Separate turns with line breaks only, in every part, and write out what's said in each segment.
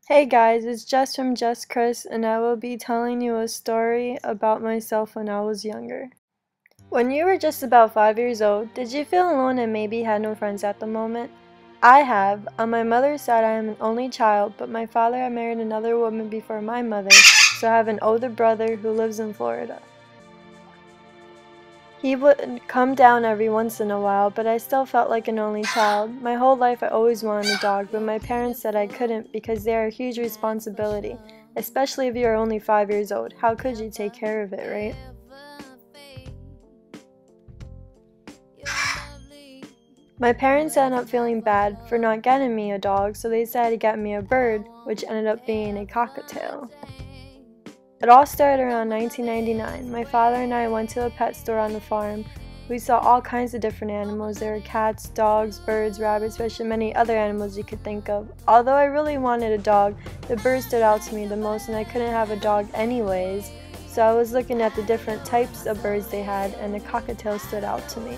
Hey guys, it's Jess from JesCris, and I will be telling you a story about myself when I was younger. When you were just about 5 years old, did you feel alone and maybe had no friends at the moment? I have. On my mother's side, I am an only child, but my father had married another woman before my mother, so I have an older brother who lives in Florida. He would come down every once in a while, but I still felt like an only child. My whole life I always wanted a dog, but my parents said I couldn't because they are a huge responsibility, especially if you are only 5 years old. How could you take care of it, right? My parents ended up feeling bad for not getting me a dog, so they decided to get me a bird, which ended up being a cockatiel. It all started around 1999. My father and I went to a pet store on the farm. We saw all kinds of different animals. There were cats, dogs, birds, rabbits, fish, and many other animals you could think of. Although I really wanted a dog, the bird stood out to me the most, and I couldn't have a dog anyways. So I was looking at the different types of birds they had, and the cockatiel stood out to me.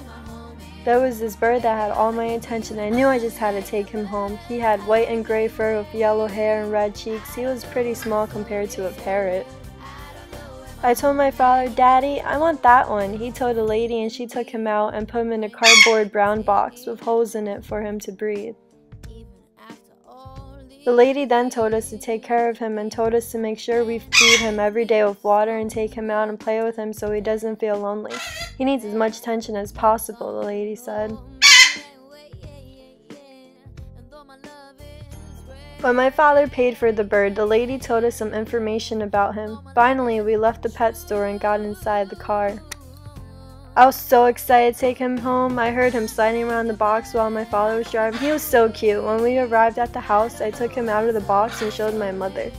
There was this bird that had all my attention. I knew I just had to take him home. He had white and gray fur with yellow hair and red cheeks. He was pretty small compared to a parrot. I told my father, "Daddy, I want that one." He told a lady and she took him out and put him in a cardboard brown box with holes in it for him to breathe. The lady then told us to take care of him and told us to make sure we feed him every day with water and take him out and play with him so he doesn't feel lonely. He needs as much attention as possible, the lady said. When my father paid for the bird, the lady told us some information about him. Finally, we left the pet store and got inside the car. I was so excited to take him home. I heard him sliding around the box while my father was driving. He was so cute. When we arrived at the house, I took him out of the box and showed my mother.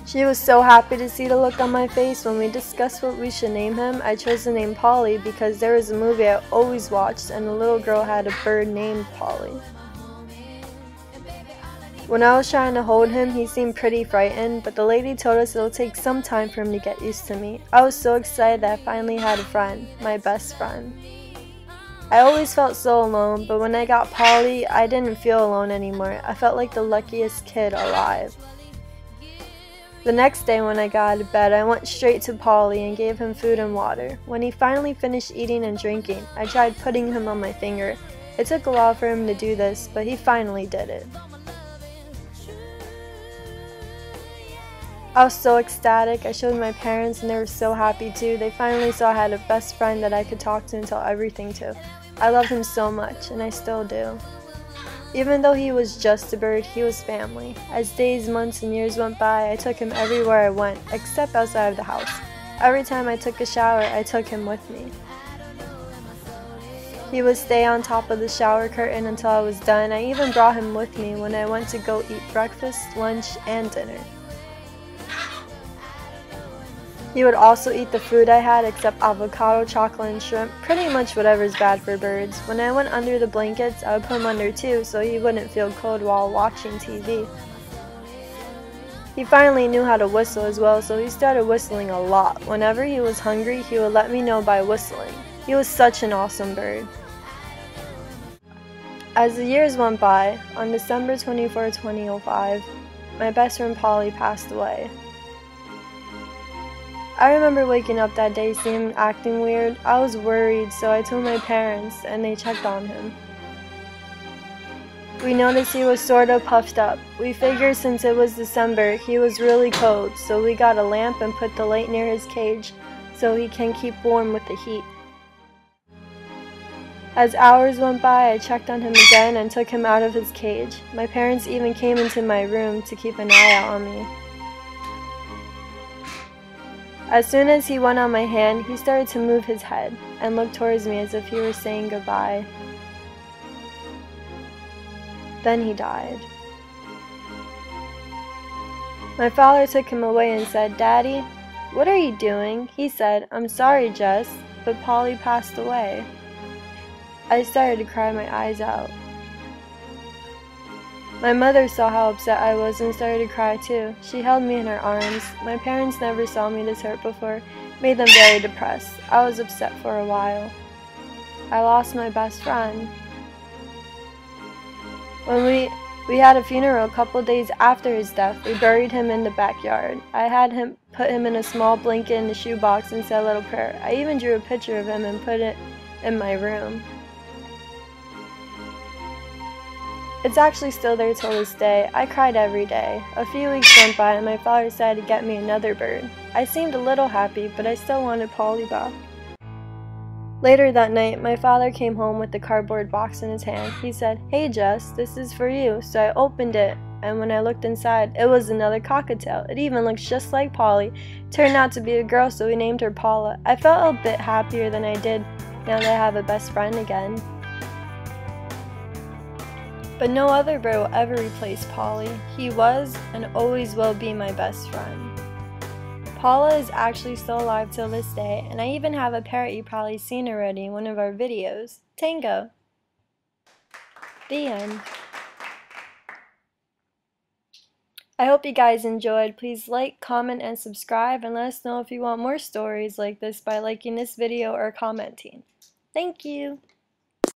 She was so happy to see the look on my face. When we discussed what we should name him, I chose the name Paulie because there was a movie I always watched and the little girl had a bird named Paulie. When I was trying to hold him, he seemed pretty frightened, but the lady told us it'll take some time for him to get used to me. I was so excited that I finally had a friend, my best friend. I always felt so alone, but when I got Paulie, I didn't feel alone anymore. I felt like the luckiest kid alive. The next day when I got out of bed, I went straight to Paulie and gave him food and water. When he finally finished eating and drinking, I tried putting him on my finger. It took a while for him to do this, but he finally did it. I was so ecstatic. I showed my parents and they were so happy too. They finally saw I had a best friend that I could talk to and tell everything to. I loved him so much, and I still do. Even though he was just a bird, he was family. As days, months, and years went by, I took him everywhere I went, except outside of the house. Every time I took a shower, I took him with me. He would stay on top of the shower curtain until I was done. I even brought him with me when I went to go eat breakfast, lunch, and dinner. He would also eat the food I had except avocado, chocolate, and shrimp, pretty much whatever is bad for birds. When I went under the blankets, I would put him under too so he wouldn't feel cold while watching TV. He finally knew how to whistle as well, so he started whistling a lot. Whenever he was hungry, he would let me know by whistling. He was such an awesome bird. As the years went by, on December 24, 2005, my best friend Paulie passed away. I remember waking up that day seeing him acting weird. I was worried, so I told my parents and they checked on him. We noticed he was sort of puffed up. We figured since it was December, he was really cold, so we got a lamp and put the light near his cage so he can keep warm with the heat. As hours went by, I checked on him again and took him out of his cage. My parents even came into my room to keep an eye out on me. As soon as he went on my hand, he started to move his head and look towards me as if he were saying goodbye. Then he died. My father took him away and said, "Daddy, what are you doing?" He said, "I'm sorry, Jess, but Paulie passed away." I started to cry my eyes out. My mother saw how upset I was and started to cry too. She held me in her arms. My parents never saw me this hurt before. It made them very depressed. I was upset for a while. I lost my best friend. When we We had a funeral a couple days after his death. We buried him in the backyard. I had him put him in a small blanket in the shoebox and said a little prayer. I even drew a picture of him and put it in my room. It's actually still there till this day. I cried every day. A few weeks went by and my father decided to get me another bird. I seemed a little happy, but I still wanted Paulie back. Later that night, my father came home with the cardboard box in his hand. He said, "Hey Jess, this is for you." So I opened it, and when I looked inside, it was another cockatiel. It even looks just like Paulie. Turned out to be a girl, so we named her Paula. I felt a bit happier than I did now that I have a best friend again. But no other bird will ever replace Paulie. He was and always will be my best friend. Paula is actually still alive till this day, and I even have a parrot you've probably seen already in one of our videos, Tango. The end. I hope you guys enjoyed. Please like, comment, and subscribe, and let us know if you want more stories like this by liking this video or commenting. Thank you!